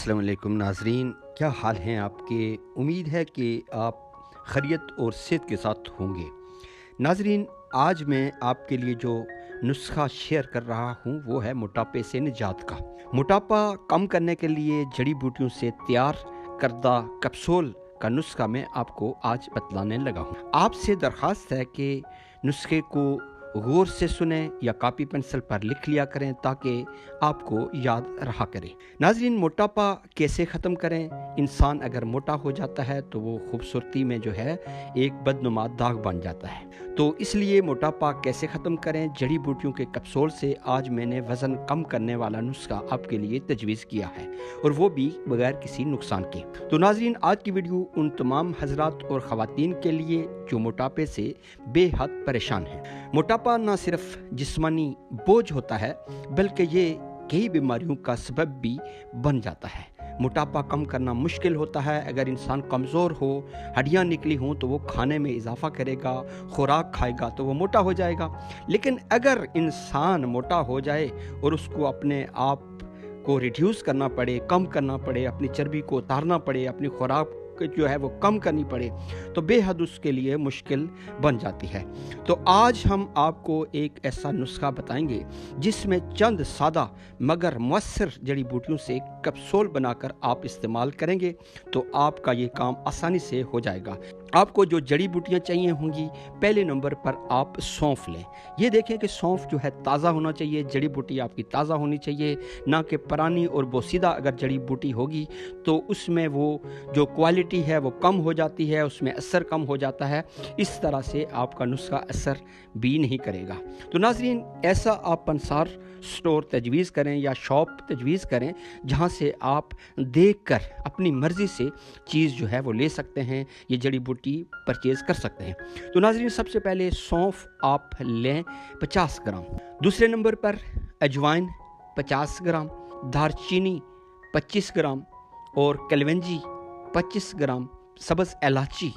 अस्सलाम वालेकुम नाज़रीन, क्या हाल हैं आपके। उम्मीद है कि आप खैरियत और सेहत के साथ होंगे। नाज़रीन, आज मैं आपके लिए जो नुस्खा शेयर कर रहा हूँ वो है मोटापे से निजात का। मोटापा कम करने के लिए जड़ी बूटियों से तैयार करदा कैप्सूल का नुस्खा मैं आपको आज बतलाने लगा हूँ। आपसे दरख्वास्त है कि नुस्खे को गौर से सुने या कॉपी पेंसिल पर लिख लिया करें ताकि आपको याद रहा करे। नाज़रीन, मोटापा कैसे ख़त्म करें। इंसान अगर मोटा हो जाता है तो वो खूबसूरती में जो है एक बदनुमा दाग बन जाता है। तो इसलिए मोटापा कैसे ख़त्म करें, जड़ी बूटियों के कैप्सूल से आज मैंने वज़न कम करने वाला नुस्खा आपके लिए तजवीज़ किया है, और वो भी बगैर किसी नुकसान के। तो नाज़रीन, आज की वीडियो उन तमाम हज़रात और ख़वातीन के लिए जो मोटापे से बेहद परेशान हैं। मोटापा न सिर्फ जिस्मानी बोझ होता है बल्कि ये कई बीमारियों का सबब भी बन जाता है। मोटापा कम करना मुश्किल होता है। अगर इंसान कमज़ोर हो, हड्डियाँ निकली हों तो वो खाने में इजाफा करेगा, खुराक खाएगा तो वो मोटा हो जाएगा। लेकिन अगर इंसान मोटा हो जाए और उसको अपने आप को रिड्यूस करना पड़े, कम करना पड़े, अपनी चर्बी को उतारना पड़े, अपनी खुराक जो है वो कम करनी पड़े, तो बेहद उसके लिए मुश्किल बन जाती है। तो आज हम आपको एक ऐसा नुस्खा बताएंगे जिसमें चंद सादा मगर मुअस्सर जड़ी बूटियों से कैप्सूल बनाकर आप इस्तेमाल करेंगे तो आपका ये काम आसानी से हो जाएगा। आपको जो जड़ी बूटियाँ चाहिए होंगी, पहले नंबर पर आप सौंफ लें। ये देखें कि सौंफ जो है ताज़ा होना चाहिए, जड़ी बूटी आपकी ताज़ा होनी चाहिए, ना कि पुरानी और बोसीदा अगर जड़ी बूटी होगी तो उसमें वो जो क्वालिटी है वो कम हो जाती है, उसमें असर कम हो जाता है। इस तरह से आपका नुस्खा असर भी नहीं करेगा। तो नाज़रीन, ऐसा आप पंसार स्टोर तजवीज़ करें या शॉप तजवीज़ करें जहाँ से आप देखकर अपनी मर्ज़ी से चीज़ जो है वो ले सकते हैं, ये जड़ी बूटी परचेज़ कर सकते हैं। तो नाज़रीन, सबसे पहले सौंफ आप लें 50 ग्राम। दूसरे नंबर पर अजवाइन 50 ग्राम, दारचीनी 25 ग्राम और कलवंजी 25 ग्राम, सब्ज़ इलायची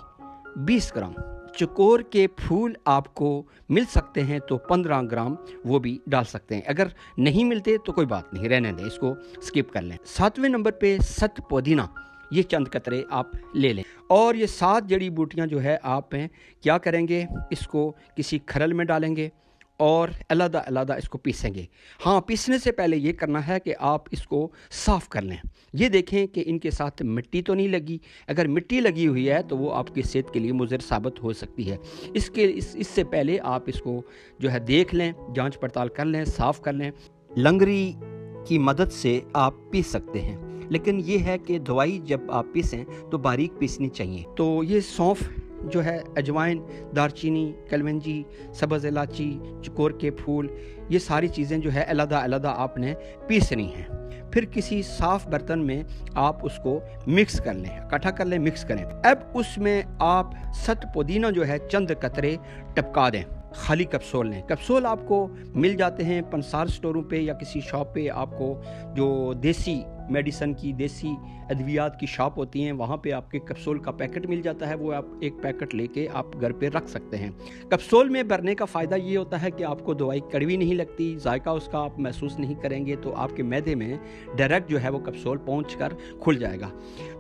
20 ग्राम। चकोर के फूल आपको मिल सकते हैं तो 15 ग्राम वो भी डाल सकते हैं। अगर नहीं मिलते तो कोई बात नहीं, रहने दें, इसको स्किप कर लें। 7वें नंबर पे सत पुदीना, ये चंद कतरे आप ले लें। और ये 7 जड़ी बूटियां जो है आप क्या करेंगे, इसको किसी खरल में डालेंगे और अलग अलग इसको पीसेंगे। हाँ, पीसने से पहले ये करना है कि आप इसको साफ़ कर लें। ये देखें कि इनके साथ मिट्टी तो नहीं लगी। अगर मिट्टी लगी हुई है तो वो आपकी सेहत के लिए मुज़र साबित हो सकती है। इससे पहले आप इसको जो है देख लें, जांच पड़ताल कर लें, साफ़ कर लें। लंगरी की मदद से आप पीस सकते हैं, लेकिन ये है कि दवाई जब आप पीसें तो बारीक पीसनी चाहिए। तो ये सौंफ जो है, अजवाइन, दारचीनी, कलवंजी, सब्ज़ इलायची, चकोर के फूल, ये सारी चीज़ें जो है अलग अलग आपने पीसनी हैं। फिर किसी साफ़ बर्तन में आप उसको मिक्स कर लें, इकट्ठा कर लें, मिक्स करें। अब उसमें आप सत पुदीना जो है चंद कतरे टपका दें। खाली कैप्सूल लें। कैप्सूल आपको मिल जाते हैं पंसार स्टोरों पे या किसी शॉप पे। आपको जो देसी मेडिसन की, देसी अद्वियात की शॉप होती हैं, वहाँ पे आपके कैप्सूल का पैकेट मिल जाता है। वो आप एक पैकेट लेके आप घर पे रख सकते हैं। कैप्सूल में भरने का फ़ायदा ये होता है कि आपको दवाई कड़वी नहीं लगती, जायका उसका आप महसूस नहीं करेंगे, तो आपके मैदे में डायरेक्ट जो है वो कैप्सूल पहुँच कर खुल जाएगा।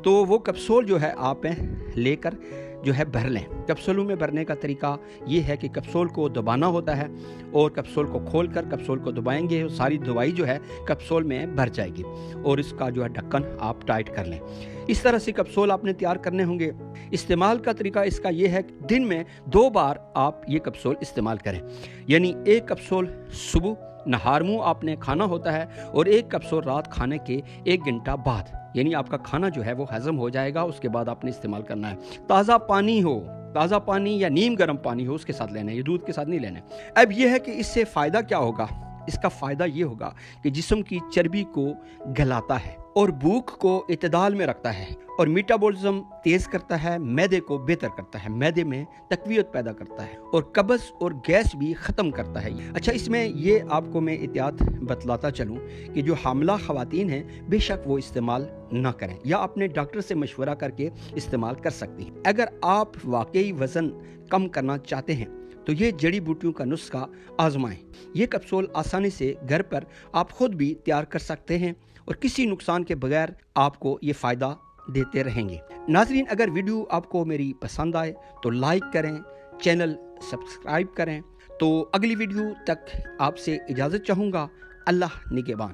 तो वो कैप्सूल जो है आप लेकर जो है भर लें। कैप्सूलों में भरने का तरीका ये है कि कैप्सूल को दबाना होता है और कैप्सूल को खोलकर कैप्सूल को दबाएंगे, सारी दवाई जो है कैप्सूल में भर जाएगी और इसका जो है ढक्कन आप टाइट कर लें। इस तरह से कैप्सूल आपने तैयार करने होंगे। इस्तेमाल का तरीका इसका ये है कि दिन में 2 बार आप ये कैप्सूल इस्तेमाल करें, यानी एक कैप्सूल सुबह नहार मुँह आपने खाना होता है और एक कैप्सूल रात खाने के 1 घंटा बाद, यानी आपका खाना जो है वो हजम हो जाएगा। उसके बाद आपने इस्तेमाल करना है। ताज़ा पानी हो, ताज़ा पानी या नीम गर्म पानी हो, उसके साथ लेना है, ये दूध के साथ नहीं लेना है। अब ये है कि इससे फ़ायदा क्या होगा। इसका फ़ायदा ये होगा कि जिस्म की चर्बी को गलाता है और भूख को इतदाल में रखता है और मेटाबॉलिज्म तेज़ करता है, मैदे को बेहतर करता है, मैदे में तक़वियत पैदा करता है और कब्ज़ और गैस भी ख़त्म करता है। अच्छा, इसमें ये आपको मैं एहतियात बतलाता चलूँ कि जो हामिला ख़वातीन हैं बेशक वो इस्तेमाल ना करें या अपने डॉक्टर से मशवरा करके इस्तेमाल कर सकती हैं। अगर आप वाकई वज़न कम करना चाहते हैं तो ये जड़ी बूटियों का नुस्खा आजमाएं। ये कैप्सूल आसानी से घर पर आप खुद भी तैयार कर सकते हैं اور کسی نقصان کے بغیر آپ کو یہ فائدہ دیتے رہیں گے۔ ناظرین، اگر ویڈیو آپ کو میری پسند آئے تو لائک کریں، چینل سبسکرائب کریں۔ تو اگلی ویڈیو تک آپ سے اجازت چاہوں گا۔ اللہ نگہبان۔